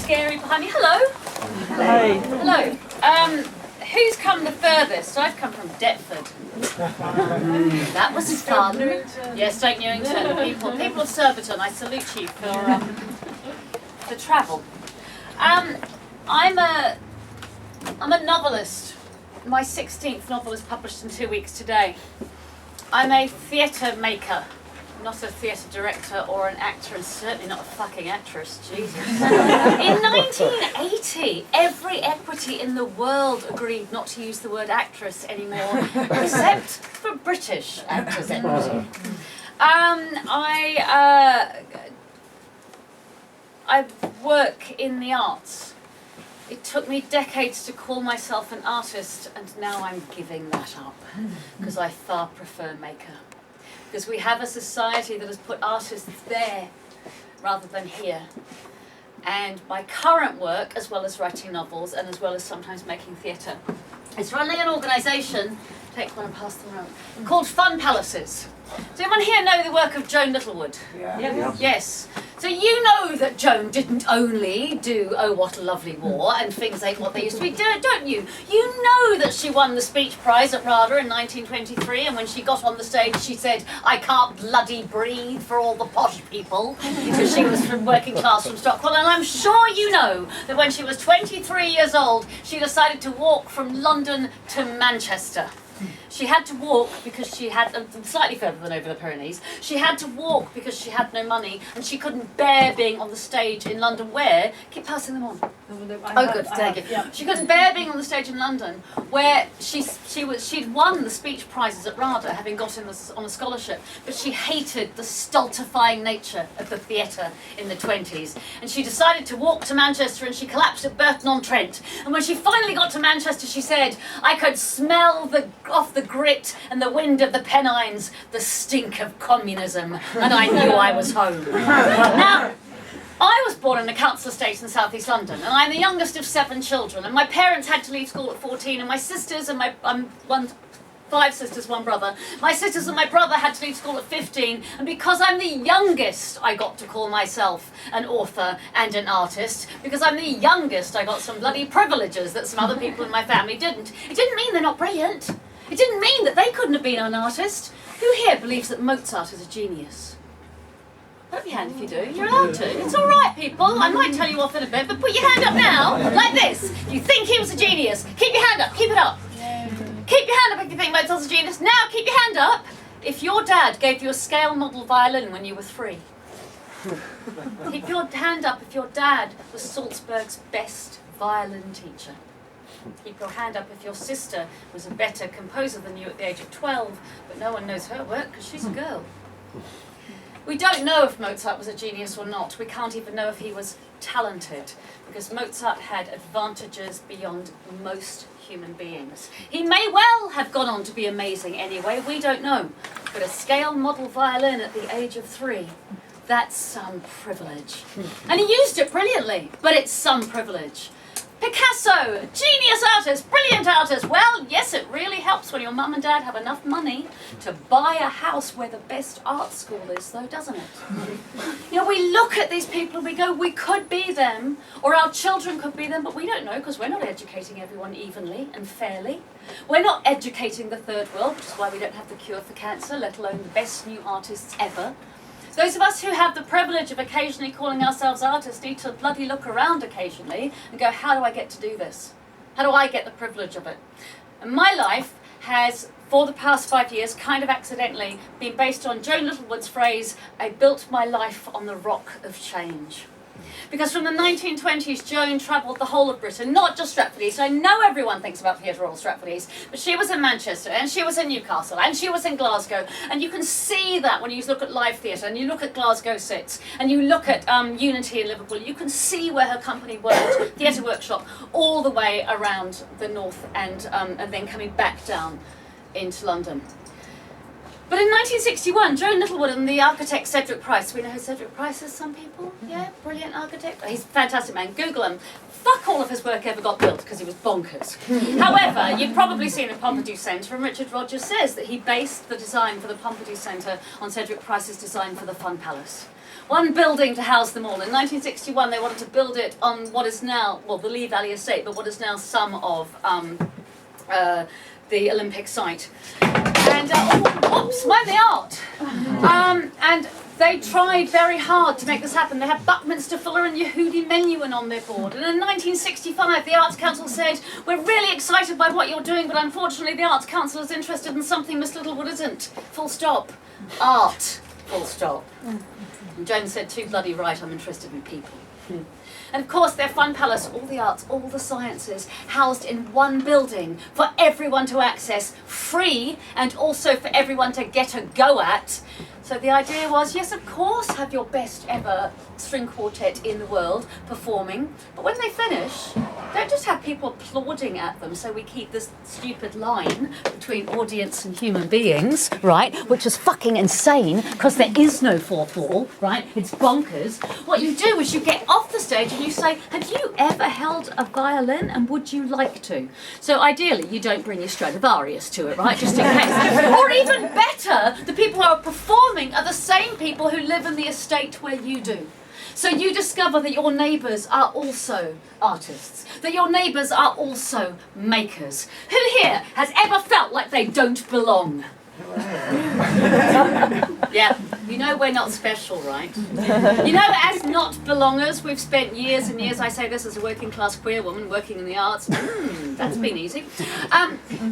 scary behind me. Hello. Hey. Hello. Who's come the furthest? I've come from Deptford. That was fun. Yes, Stoke Newington. People of Surbiton, I salute you for travel. I'm a novelist. My 16th novel is published in 2 weeks today. I'm a theatre maker, not a theatre director or an actor, and certainly not a fucking actress, Jesus. In 1980, every equity in the world agreed not to use the word actress anymore, except for British actors' equity. I work in the arts. It took me decades to call myself an artist, and now I'm giving that up, because I far prefer maker. Because we have a society that has put artists there rather than here. And my current work, as well as writing novels and as well as sometimes making theatre, is running an organisation, take one and pass them around, called Fun Palaces. Does anyone here know the work of Joan Littlewood? Yeah. Yes. So you know that Joan didn't only do Oh What a Lovely War and Things Ain't What They Used to Be, don't you? You know that she won the speech prize at RADA in 1923, and when she got on the stage she said, "I can't bloody breathe for all the posh people," because she was from working class from Stockwell. And I'm sure you know that when she was 23 years old she decided to walk from London to Manchester. She had to walk because she had, slightly further than over the Pyrenees, she had to walk because she had no money, and she couldn't bear being on the stage in London where, keep passing them on. Oh good, thank you. Yeah. She couldn't bear being on the stage in London where she'd won the speech prizes at RADA, having got in on a scholarship, but she hated the stultifying nature of the theatre in the 20s. And she decided to walk to Manchester, and she collapsed at Burton-on-Trent. And when she finally got to Manchester, she said, "I could smell off the grit and the wind of the Pennines, the stink of communism, and I knew I was home." Now, I was born in a council estate in South East London, and I'm the youngest of 7 children, and my parents had to leave school at 14, and my sisters and I'm 5 sisters, 1 brother. My sisters and my brother had to leave school at 15, and because I'm the youngest, I got to call myself an author and an artist. Because I'm the youngest, I got some bloody privileges that some other people in my family didn't. It didn't mean they're not brilliant. It didn't mean that they couldn't have been an artist. Who here believes that Mozart is a genius? Put up your hand if you do. You're allowed to. It's all right, people. I might tell you off in a bit, but put your hand up now, like this. You think he was a genius? Keep your hand up. Keep it up. Keep your hand up if you think Mozart's a genius. Now, keep your hand up if your dad gave you a scale model violin when you were 3. Keep your hand up if your dad was Salzburg's best violin teacher. Keep your hand up if your sister was a better composer than you at the age of 12, but no one knows her work because she's a girl. We don't know if Mozart was a genius or not. We can't even know if he was talented, because Mozart had advantages beyond most human beings. He may well have gone on to be amazing anyway, we don't know. But a scale model violin at the age of 3, that's some privilege. And he used it brilliantly, but it's some privilege. Picasso, genius artist, brilliant artist. Well, yes, it really helps when your mum and dad have enough money to buy a house where the best art school is, though, doesn't it? You know, we look at these people and we go, we could be them, or our children could be them, but we don't know because we're not educating everyone evenly and fairly. We're not educating the third world, which is why we don't have the cure for cancer, let alone the best new artists ever. Those of us who have the privilege of occasionally calling ourselves artists need to bloody look around occasionally and go, how do I get to do this? How do I get the privilege of it? And my life has, for the past 5 years, kind of accidentally, been based on Joan Littlewood's phrase, "I built my life on the rock of change." Because from the 1920s, Joan travelled the whole of Britain, not just Stratford East. I know everyone thinks about Theatre Royal Stratford East, but she was in Manchester, and she was in Newcastle, and she was in Glasgow. And you can see that when you look at live theatre, and you look at Glasgow Sits, and you look at Unity in Liverpool, you can see where her company worked, Theatre Workshop, all the way around the north, and then coming back down into London. But in 1961, Joan Littlewood and the architect Cedric Price, we know who Cedric Price is, some people? Yeah, brilliant architect. He's a fantastic man. Google him. Fuck all of his work ever got built because he was bonkers. However, you've probably seen the Pompidou Centre, and Richard Rogers says that he based the design for the Pompidou Centre on Cedric Price's design for the Fun Palace. One building to house them all. In 1961, they wanted to build it on what is now, well, the Lee Valley Estate, but what is now some of the Olympic site. And, whoops, mind the art. And they tried very hard to make this happen. They had Buckminster Fuller and Yehudi Menuhin on their board. And in 1965, the Arts Council said, we're really excited by what you're doing, but unfortunately the Arts Council is interested in something Miss Littlewood isn't. Full stop. Art. Full stop. And Joan said, too bloody right, I'm interested in people. And of course, their Fun Palace, all the arts, all the sciences, housed in one building for everyone to access, free, and also for everyone to get a go at. So the idea was, yes, of course, have your best ever string quartet in the world performing, but when they finish, don't just have people applauding at them, so we keep this stupid line between audience and human beings, right, which is fucking insane, because there is no fourth wall, right, it's bonkers. What you do is you get off the stage and you say, have you ever held a violin, and would you like to? So ideally, you don't bring your Stradivarius to it, right, just in case. Or even better, the people who are performing are the same people who live in the estate where you do. So you discover that your neighbours are also artists, that your neighbours are also makers. Who here has ever felt like they don't belong? Yeah, you know we're not special, right? You know, as not belongers, we've spent years and years, I say this as a working class queer woman working in the arts, that's been easy.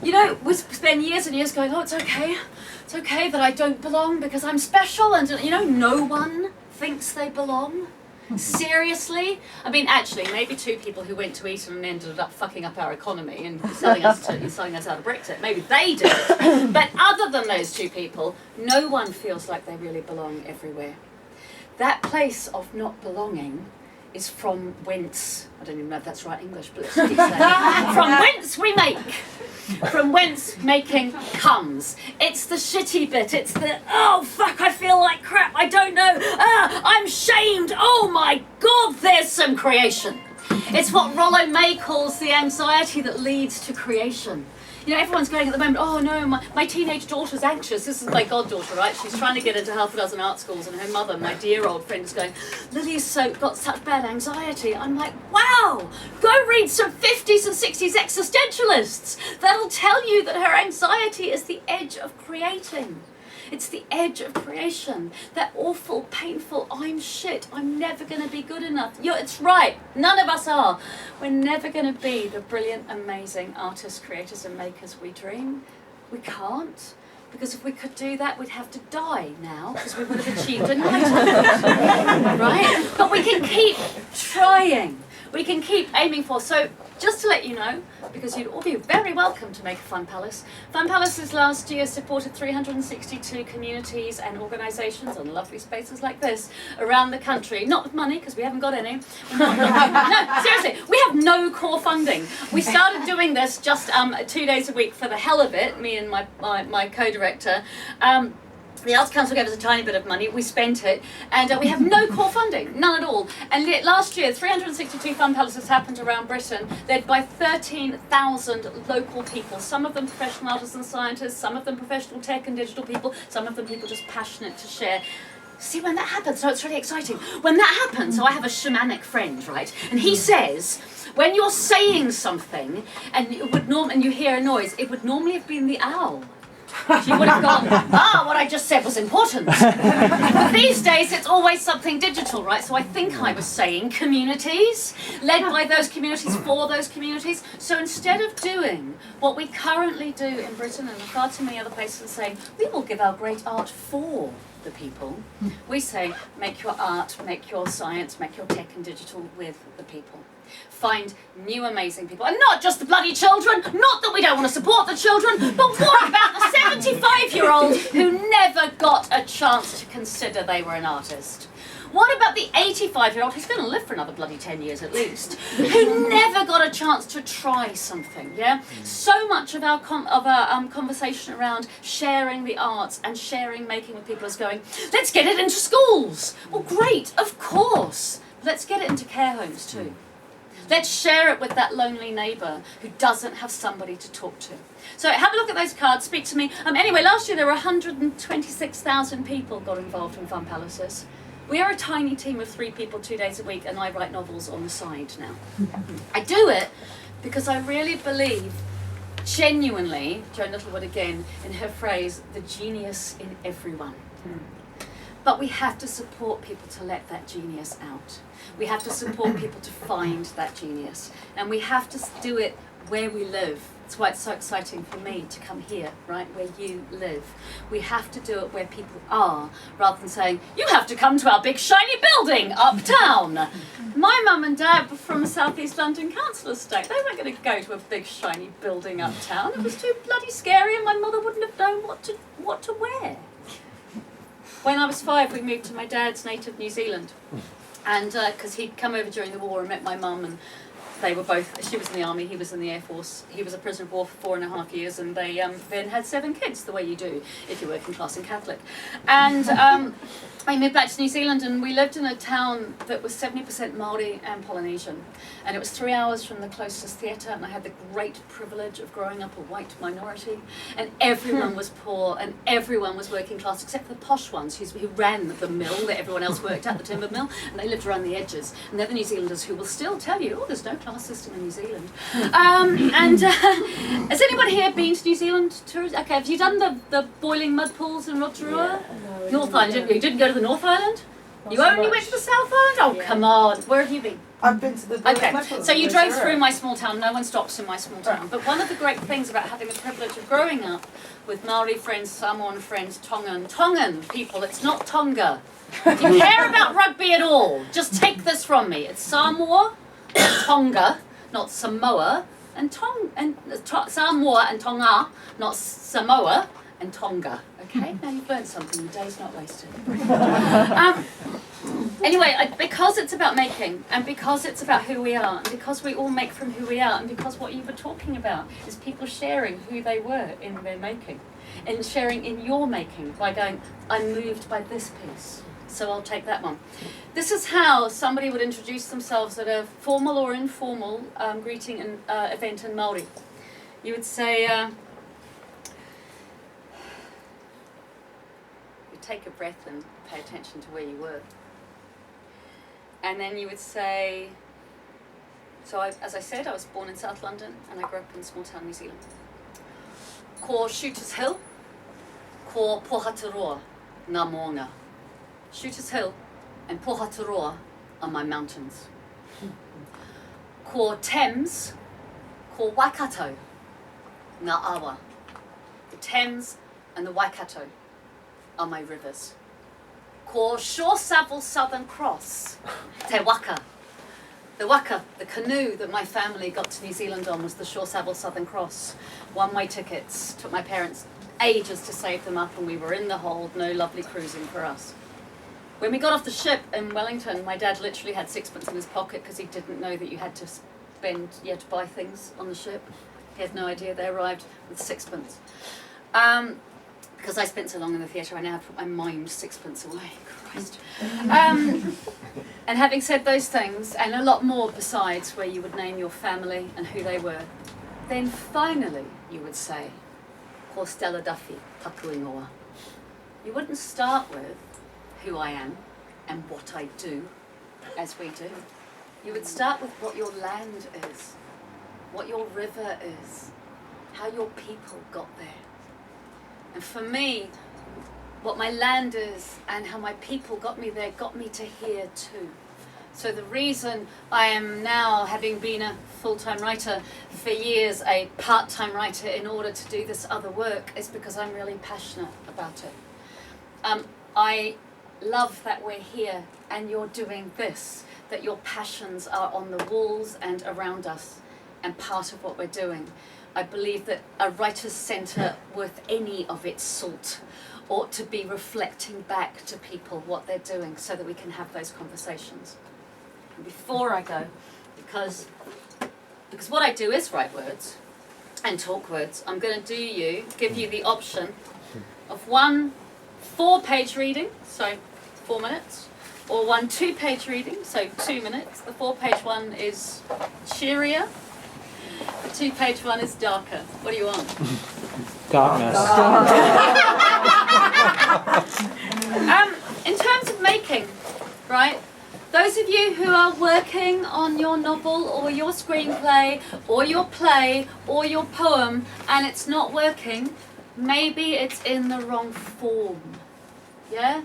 You know, we spend years and years going, oh, it's okay that I don't belong because I'm special, and you know, no one thinks they belong. Seriously? I mean, actually, maybe two people who went to Eton and ended up fucking up our economy and selling us out of Brexit. Maybe they did. But other than those two people, no one feels like they really belong everywhere. That place of not belonging is from whence, I don't even know if that's right English, but let's keep saying, from whence we make. From whence making comes. It's the shitty bit, it's the, oh fuck, I feel like crap, I don't know, I'm shamed, oh my god, there's some creation. It's what Rollo May calls the anxiety that leads to creation. You know, everyone's going at the moment, oh no, my teenage daughter's anxious. This is my goddaughter, right? She's trying to get into half a dozen art schools, and her mother, my dear old friend, is going, Lily's got such bad anxiety. I'm like, wow, go read some 50s and 60s existentialists. That'll tell you that her anxiety is the edge of creating. It's the edge of creation. That awful, painful, I'm shit, I'm never going to be good enough. It's right, none of us are. We're never going to be the brilliant, amazing artists, creators and makers we dream. We can't. Because if we could do that, we'd have to die now, because we would have achieved enlightenment. Right? But we can keep trying. We can keep aiming for. So, just to let you know, because you'd all be very welcome to make a Fun Palace. Fun Palaces last year supported 362 communities and organisations on lovely spaces like this around the country. Not with money, because we haven't got any. No, seriously, we have no core funding. We started doing this just 2 days a week for the hell of it, me and my co-director. The Arts Council gave us a tiny bit of money, we spent it, and we have no core funding, none at all. And last year, 362 Fun Palaces happened around Britain, led by 13,000 local people, some of them professional artists and scientists, some of them professional tech and digital people, some of them people just passionate to share. See, when that happens, so it's really exciting. When that happens, so I have a shamanic friend, right? And he says, when you're saying something and you hear a noise, it would normally have been the owl. She would have gone, what I just said was important. But these days, it's always something digital, right? So I think I was saying communities, led by those communities, for those communities. So instead of doing what we currently do in Britain and far too many other places and saying, we will give our great art for the people, we say, make your art, make your science, make your tech and digital with the people. Find new amazing people, and not just the bloody children, not that we don't want to support the children, but what about the 75-year-old who never got a chance to consider they were an artist? What about the 85-year-old who's going to live for another bloody 10 years at least, who never got a chance to try something, yeah? So much of our conversation around sharing the arts and sharing making with people is going, let's get it into schools. Well, great, of course. Let's get it into care homes too. Let's share it with that lonely neighbour who doesn't have somebody to talk to. So have a look at those cards, speak to me. Anyway, last year there were 126,000 people got involved in Fun Palaces. We are a tiny team of 3 people 2 days a week, and I write novels on the side now. I do it because I really believe, genuinely, Joan Littlewood again, in her phrase, the genius in everyone. But we have to support people to let that genius out. We have to support people to find that genius. And we have to do it where we live. That's why it's so exciting for me to come here, right, where you live. We have to do it where people are, rather than saying, you have to come to our big shiny building uptown. My mum and dad were from a South East London council estate. They weren't going to go to a big shiny building uptown. It was too bloody scary, and my mother wouldn't have known what to wear. When I was 5, we moved to my dad's native New Zealand, and because he'd come over during the war and met my mum, and they were both, she was in the army, he was in the Air Force, he was a prisoner of war for 4.5 years, and they then had 7 kids, the way you do if you're working class and Catholic. And I moved back to New Zealand, and we lived in a town that was 70% Māori and Polynesian, and it was 3 hours from the closest theatre, and I had the great privilege of growing up a white minority, and everyone was poor, and everyone was working class, except for the posh ones who ran the mill that everyone else worked at, the timber mill, and they lived around the edges, and they're the New Zealanders who will still tell you, oh, there's no class system in New Zealand. Has anyone here been to New Zealand? Okay, have you done the boiling mud pools in Rotorua? Yeah, no, North Island, you didn't go to the North Island? Not You so only much. went to the South Island? Oh, Yeah. come on. Where have you been? I've been to the Okay, so you drove through my small town. No one stops in my small town. But one of the great things about having the privilege of growing up with Maori friends, Samoan friends, Tongan people, it's not Tonga. If you care about rugby at all, just take this from me. It's Samoa and Tonga, not Samoa, and Samoa and Tonga, not Samoa and Tonga. Okay, now you've learned something. The day's not wasted. Anyway, because it's about making, and because it's about who we are, and because we all make from who we are, and because what you were talking about is people sharing who they were in their making, and sharing in your making by going, I'm moved by this piece, so I'll take that one. This is how somebody would introduce themselves at a formal or informal greeting and event in Māori. You would say, you take a breath and pay attention to where you were. And then you would say, as I said, I was born in South London and I grew up in small town New Zealand. Ko Shooters Hill, ko Pohataroa, ngā moanga. Shooters Hill and Pohataroa are my mountains. Ko Thames, ko Waikato, ngā awa. The Thames and the Waikato are my rivers. Ko Shore Savile Southern Cross, te waka. The waka, the canoe that my family got to New Zealand on was the Shore Savile Southern Cross. One-way tickets, took my parents ages to save them up, and we were in the hold, no lovely cruising for us. When we got off the ship in Wellington, my dad literally had sixpence in his pocket because he didn't know that you had to buy things on the ship. He had no idea they arrived with sixpence. Because I spent so long in the theatre, I now have put my mimed sixpence away. Christ. And having said those things, and a lot more besides, where you would name your family and who they were, then finally you would say, ko Stella Duffy, taku ingoa. You wouldn't start with who I am and what I do, as we do. You would start with what your land is, what your river is, how your people got there. And for me, what my land is and how my people got me there got me to here too. So the reason I am now, having been a full-time writer for years, a part-time writer in order to do this other work, is because I'm really passionate about it. I love that we're here and you're doing this, that your passions are on the walls and around us and part of what we're doing. I believe that a writer's centre worth any of its salt ought to be reflecting back to people what they're doing so that we can have those conversations. And before I go, because what I do is write words and talk words, I'm going to give you the option of one 4-page reading, so 4 minutes, or one 2-page reading, so 2 minutes. The 4-page one is cheerier, the 2-page one is darker. What do you want? Darkness. In terms of making, right? Those of you who are working on your novel or your screenplay or your play or your poem and it's not working, maybe it's in the wrong form. Yeah?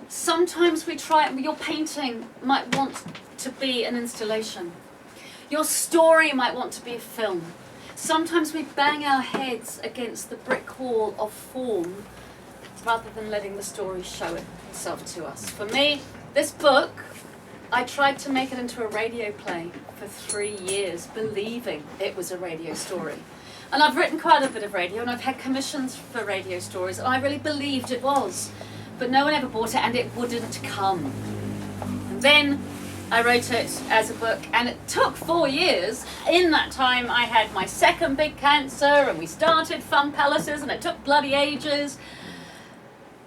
Sometimes we try, your painting might want to be an installation. Your story might want to be a film. Sometimes we bang our heads against the brick wall of form rather than letting the story show itself to us. For me, this book, I tried to make it into a radio play for 3 years, believing it was a radio story. And I've written quite a bit of radio, and I've had commissions for radio stories, and I really believed it was. But no one ever bought it, and it wouldn't come. And then I wrote it as a book, and it took 4 years. In that time, I had my second big cancer, and we started Fun Palaces, and it took bloody ages.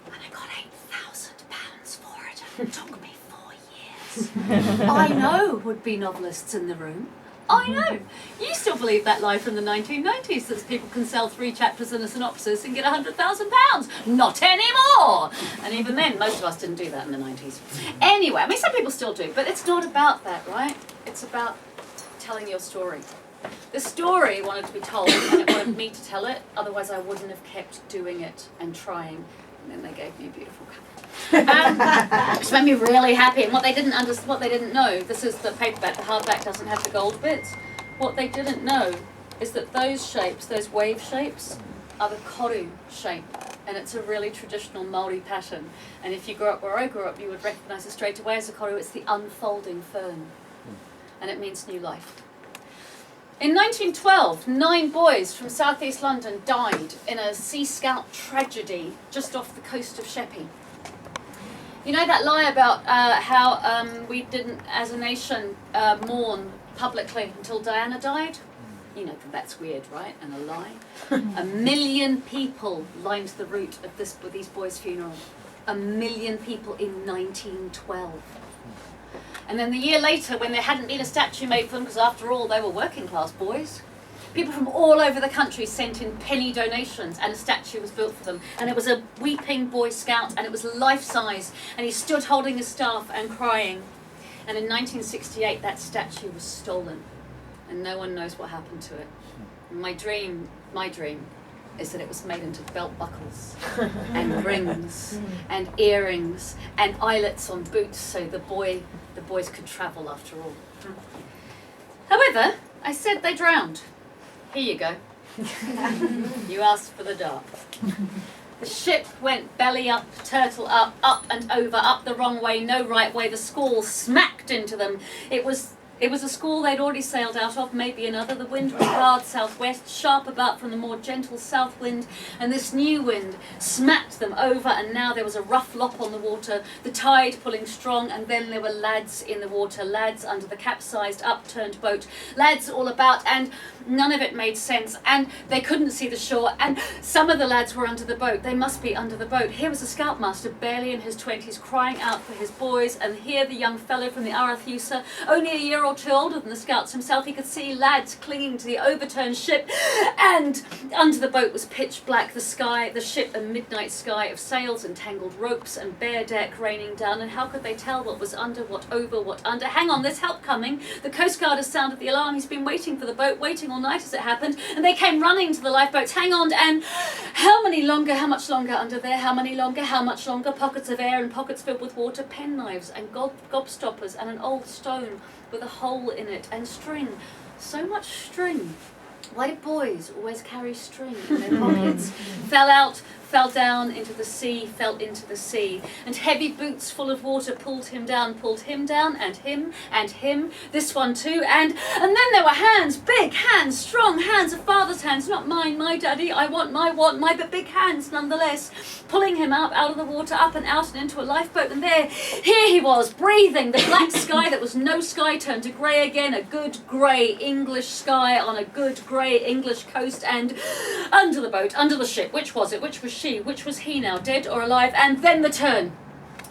And I got £8,000 for it, and it took me 4 years. I know would-be novelists in the room. I know. You still believe that lie from the 1990s that people can sell 3 chapters and a synopsis and get £100,000. Not anymore! And even then, most of us didn't do that in the 90s. Anyway, I mean, some people still do, but it's not about that, right? It's about telling your story. The story wanted to be told, and it wanted me to tell it, otherwise I wouldn't have kept doing it and trying. And then they gave me a beautiful cover. Which made me really happy. And what they didn't know, this is the paperback, the hardback doesn't have the gold bits. What they didn't know is that those shapes, those wave shapes, are the koru shape. And it's a really traditional Māori pattern. And if you grew up where I grew up, you would recognise it straight away as a koru. It's the unfolding fern. And it means new life. In 1912, 9 boys from southeast London died in a Sea Scout tragedy just off the coast of Sheppey. You know that lie about how we didn't, as a nation, mourn publicly until Diana died? You know that's weird, right? And a lie. 1 million people lined the route of these boys' funeral. 1 million people in 1912. And then the year later, when there hadn't been a statue made for them, because after all, they were working class boys, people from all over the country sent in penny donations and a statue was built for them. And it was a weeping Boy Scout, and it was life-size, and he stood holding his staff and crying. And in 1968, that statue was stolen, and no one knows what happened to it. And my dream is that it was made into belt buckles and rings and earrings and eyelets on boots so the boys could travel after all. However, I said they drowned. Here you go. You asked for the dark. The ship went belly up, turtle up, up and over, up the wrong way, no right way. The squall smacked into them. It was a squall they'd already sailed out of, maybe another. The wind was hard southwest, sharp about from the more gentle south wind, and this new wind smacked them over, and now there was a rough lop on the water, the tide pulling strong, and then there were lads in the water, lads under the capsized, upturned boat, lads all about, and none of it made sense, and they couldn't see the shore, and some of the lads were under the boat. They must be under the boat. Here was a scoutmaster, barely in his 20s, crying out for his boys, and here the young fellow from the Arathusa, only a year or two older than the scouts himself. He could see lads clinging to the overturned ship, and under the boat was pitch black, the ship a midnight sky of sails and tangled ropes and bare deck raining down, and how could they tell what was under, what over, what under? Hang on, there's help coming. The Coast Guard has sounded the alarm. He's been waiting for the boat, waiting all night as it happened, and they came running to the lifeboats. Hang on, and how much longer under there, how much longer, pockets of air and pockets filled with water, penknives and gobstoppers and an old stone with a hole in it, and string. So much string. Why do boys always carry string in their pockets? Fell out fell down into the sea, fell into the sea. And heavy boots full of water pulled him down, and him, this one too. And then there were hands, big hands, strong hands, a father's hands, not mine, my daddy, I want my, but big hands nonetheless, pulling him out of the water, up and out and into a lifeboat. And here he was, breathing. The black sky that was no sky turned to grey again, a good grey English sky on a good grey English coast. And under the boat, under the ship, which was it? Which was she? Which was he now, dead or alive? And then the turn.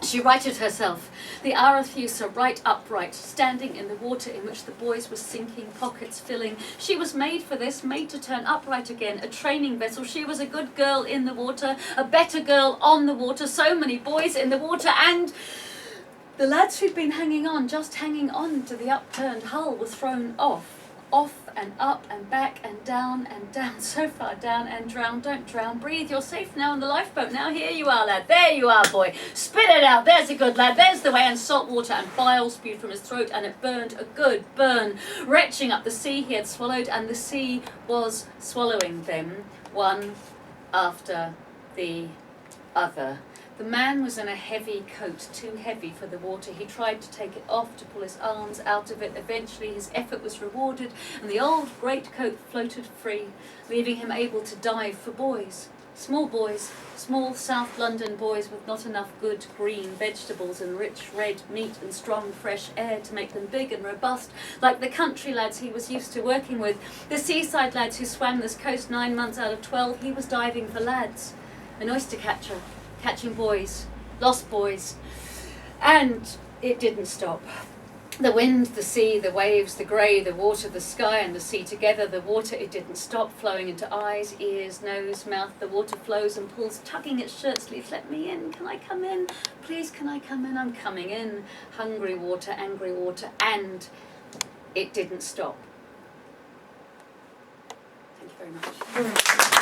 She righted herself, the Arethusa right upright, standing in the water in which the boys were sinking, pockets filling. She was made for this, made to turn upright again, a training vessel. She was a good girl in the water, a better girl on the water, so many boys in the water, and the lads who'd been hanging on, just hanging on to the upturned hull, were thrown off and up and back and down, so far down, and drown. Don't drown, breathe, you're safe now in the lifeboat. Now here you are, lad, there you are, boy, spit it out, there's a good lad, there's the way. And salt water and bile spewed from his throat, and it burned a good burn, retching up the sea he had swallowed, and the sea was swallowing them, one after the other. The man was in a heavy coat, too heavy for the water. He tried to take it off, to pull his arms out of it. Eventually his effort was rewarded, and the old great coat floated free, leaving him able to dive for boys, small South London boys with not enough good green vegetables and rich red meat and strong fresh air to make them big and robust, like the country lads he was used to working with, the seaside lads who swam this coast 9 months out of 12. He was diving for lads, an oyster catcher, catching boys, lost boys. And it didn't stop. The wind, the sea, the waves, the grey, the water, the sky and the sea together. The water, it didn't stop, flowing into eyes, ears, nose, mouth. The water flows and pulls, tugging its shirt sleeves. Let me in, can I come in? Please, can I come in? I'm coming in. Hungry water, angry water, and it didn't stop. Thank you very much.